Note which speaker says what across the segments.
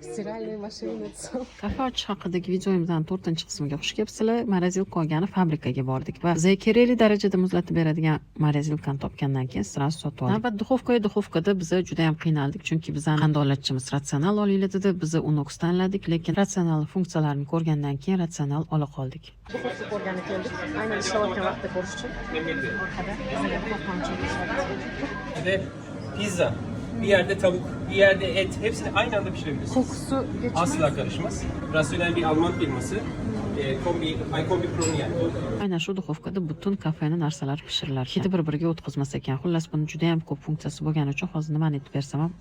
Speaker 1: Стиральная машиница.
Speaker 2: Kafe ochish haqidagi videomizdan 4-qismiga xush kelibsizlar. Morozilka olgani fabrikaga bordik va bizga kerakli darajada muzlatib beradigan morozilkani topgandan keyin sразу sotib oldik. Navbat duxovkada biz juda ham qiynaldik, chunki bizning qandolatchimiz ratsional olinglar dedi. Biz Unox tanladik, lekin ratsional funksiyalarini ko'rgandan keyin ratsional ola qoldik.
Speaker 1: Duxovka ko'rgani keldik. Aynan ishlayotgan vaqtda ko'rish uchun. Orqada bizga duxovkani
Speaker 3: Bir de pizza, bir yerde tavuk, bir yerde et, hepsini aynı anda pişirebiliriz.
Speaker 1: kokusu geçmez.
Speaker 3: Asla karışmaz. Rasyonel bir Alman firması. iCombi Pro'nu yani.
Speaker 2: Aynan shu duxovkada butun kafening narsalari pishiriladi. Hidi bir-biriga o'tkazmas ekan. Xullas buni juda ham ko'p funksiyasi bo'lgani uchun hozir nimani aytib bersam ham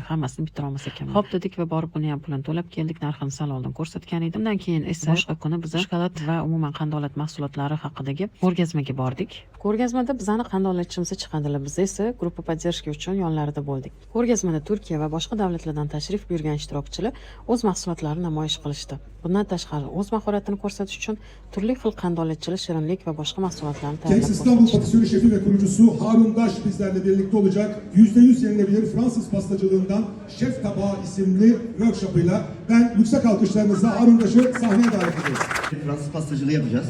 Speaker 2: hammasini bitira olmas ekanman. Xo'p dedik va borib buni ham pulini to'lab keldik. Narxini sal oldin ko'rsatgan edim. Undan keyin esa boshqa kuni biz shokolad va umuman qandolat mahsulotlari haqidagi ko'rgazmaga bordik. Ko'rgazmada bizani qandolatchimiz chiqadilar. Biz esa gruppa podдержки uchun yonlarida bo'ldik. Ko'rgazmada Turkiya va boshqa davlatlardan tashrif buyurgan ishtirokchilar o'z mahsulotlarini namoyish qilishdi. Bundan tashqari o'z mahoratini ko'rsatish uchun turli xil qandolatchilar shirinlik va boshqa mahsulotlarni
Speaker 4: Kex İstanbul Patisserie şefi ve kurucusu Harun Daş bizlerle birlikte olacak. %100 yenilebilir Fransız pastacılığından Şef Tabağı isimli workshop'ıyla ben yüksek alkışlarınızla Harun Daş'ı sahneye davet ediyorum.
Speaker 5: Fransız pastacılığı yapacağız.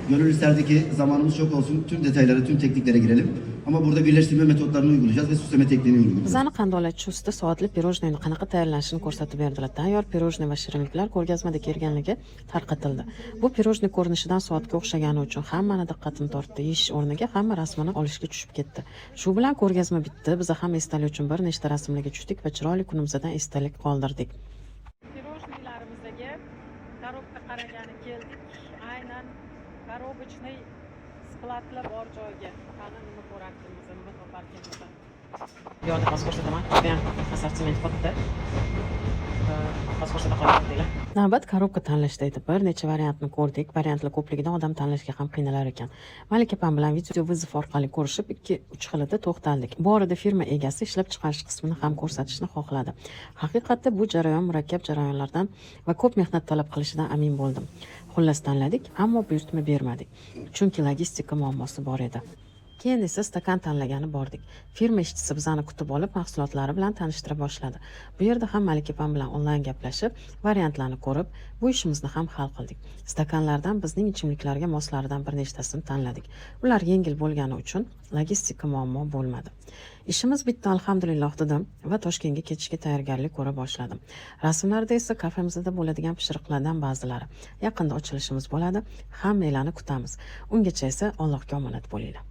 Speaker 5: Gönül isterdi ki zamanımız çok olsun, tüm detaylara, tüm tekniklere girelim. Ama burada birleştirme metotlarını uygulayacağız ve süsleme tekniğini uygulayacağız.
Speaker 2: Bizani qandolatchi usta soatli pirojniyni qanaqa tayyorlanishini ko'rsatib berdilar. Tayyor pirojniy va shirinliklar ko'rgazmada kelganligi tarqatildi. Bu pirojniy ko'rinishidan soatga o'xshagani uchun hammani diqqatini tortdi. Yeyish o'rniga hamma rasmini olishga tushib ketdi. Shu bilan ko'rgazma bitdi. Biz ham esdalik uchun bir nechta rasmlarga tushdik va chiroyli kunimizdan esdalik qoldirdik. Pirojniylarimizdagi korobka qaragani keldik. Aynan korobочный skladlar bor joyga. Qani nima ko'ramiz, nima toparkanmiz. Yo'q, hozir ko'rsataman. Juda ham assortiment katta. Hozir ko'rsata qo'yinglar. Navbat korobka tanlashda edi. Bir necha variantni ko'rdik. Variantlar ko'pligidan odam tanlashga ham qiynalar ekan. Malika opam bilan video vizov orqali ko'rishib, 2-3 xilida to'xtaldik. Bu orada firma egasi ishlab chiqarish qismini ham ko'rsatishni xohladi. Haqiqatda bu jarayon murakkab jarayonlardan va ko'p mehnat talab qilishidan amin bo'ldim. Xullas tanladik, ammo buyurtma bermadik. Chunki logistika muammosi bor edi. Keyin esa stakan tanlagani bordik. Firma ishchisi bizani kutib olib, mahsulotlari bilan tanishtira boshladi. Bu yerda ham Malika opam bilan onlayn gaplashib, variantlarni ko'rib, bu ishimizni ham hal qildik. Stakanlardan bizning ichimliklarga moslaridan bir nechtasini tanladik. Ular yengil bo'lgani uchun logistika muammo bo'lmadi. Ishimiz bitdi, alhamdulillah dedim va Toshkentga ketishga tayyorgarlik ko'ra boshladim. Rasmlarda esa kafemizda bo'ladigan pishiriqlardan ba'zilari. Yaqinda ochilishimiz bo'ladi. Hammanglarni kutamiz. Ungacha esa Allohga omonat bo'linglar.